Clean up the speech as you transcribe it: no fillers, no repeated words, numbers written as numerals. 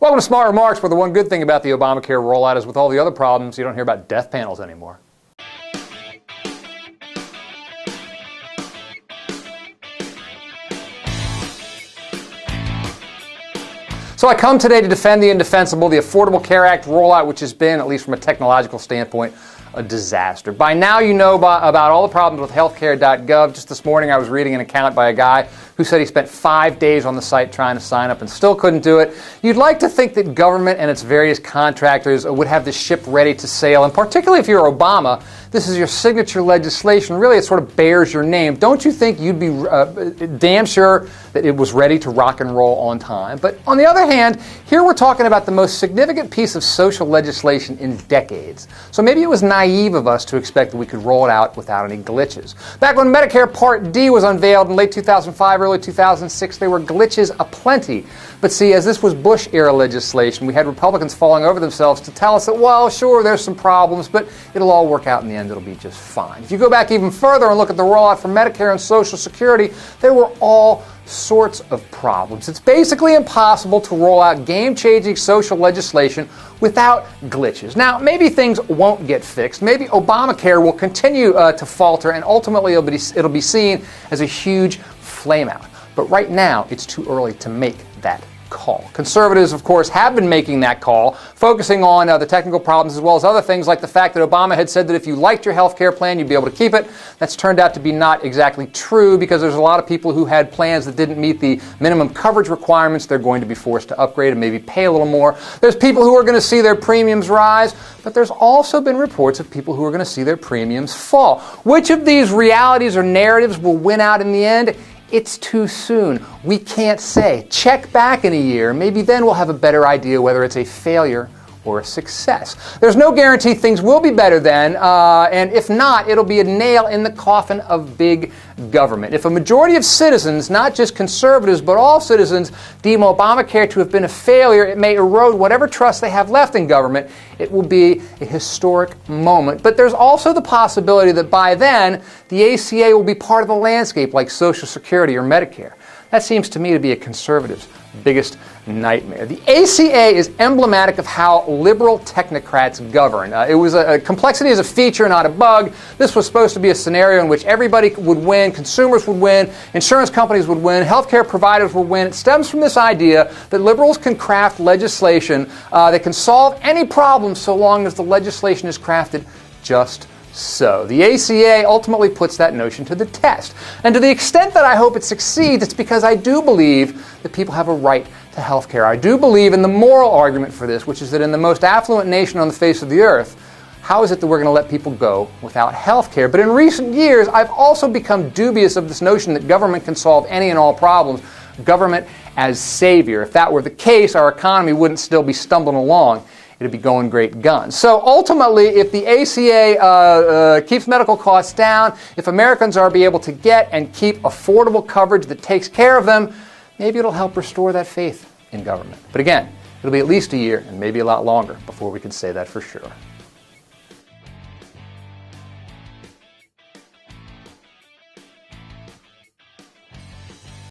Welcome to Smart Remarks, where the one good thing about the Obamacare rollout is with all the other problems, you don't hear about death panels anymore. So I come today to defend the indefensible, the Affordable Care Act rollout, which has been, at least from a technological standpoint, a disaster. By now you know about all the problems with healthcare.gov. Just this morning I was reading an account by a guy who said he spent 5 days on the site trying to sign up and still couldn't do it. You'd like to think that government and its various contractors would have the ship ready to sail, and particularly if you're Obama, this is your signature legislation. Really, it sort of bears your name. Don't you think you'd be damn sure that it was ready to rock and roll on time? But on the other hand, here we're talking about the most significant piece of social legislation in decades. So maybe it was naive of us to expect that we could roll it out without any glitches. Back when Medicare Part D was unveiled in late 2005, early 2006, there were glitches aplenty. But see, as this was Bush-era legislation, we had Republicans falling over themselves to tell us that, well, sure, there's some problems, but it'll all work out in the end. It'll be just fine. If you go back even further and look at the rollout for Medicare and Social Security, there were all sorts of problems. It's basically impossible to roll out game-changing social legislation without glitches. Now, maybe things won't get fixed. Maybe Obamacare will continue to falter, and ultimately it'll be seen as a huge flameout. But right now, it's too early to make that call. Conservatives, of course, have been making that call, focusing on the technical problems as well as other things like the fact that Obama had said that if you liked your health care plan, you'd be able to keep it. That's turned out to be not exactly true because there's a lot of people who had plans that didn't meet the minimum coverage requirements. They're going to be forced to upgrade and maybe pay a little more. There's people who are going to see their premiums rise, but there's also been reports of people who are going to see their premiums fall. Which of these realities or narratives will win out in the end? It's too soon. We can't say. Check back in a year. Maybe then we'll have a better idea whether it's a failure or a success. There's no guarantee things will be better then, and if not, it'll be a nail in the coffin of big government. If a majority of citizens, not just conservatives, but all citizens, deem Obamacare to have been a failure, it may erode whatever trust they have left in government. It will be a historic moment. But there's also the possibility that by then, the ACA will be part of the landscape like Social Security or Medicare. That seems to me to be a conservative's biggest nightmare. The ACA is emblematic of how liberal technocrats govern. It was complexity is a feature, not a bug. This was supposed to be a scenario in which everybody would win, consumers would win, insurance companies would win, healthcare providers would win. It stems from this idea that liberals can craft legislation that can solve any problem so long as the legislation is crafted just so. The ACA ultimately puts that notion to the test. And to the extent that I hope it succeeds, it's because I do believe that people have a right to health care. I do believe in the moral argument for this, which is that in the most affluent nation on the face of the earth, how is it that we're going to let people go without health care? But in recent years, I've also become dubious of this notion that government can solve any and all problems. Government as savior. If that were the case, our economy wouldn't still be stumbling along. It'd be going great guns. So ultimately, if the ACA keeps medical costs down, if Americans are able to get and keep affordable coverage that takes care of them, maybe it'll help restore that faith in government. But again, it'll be at least a year and maybe a lot longer before we can say that for sure.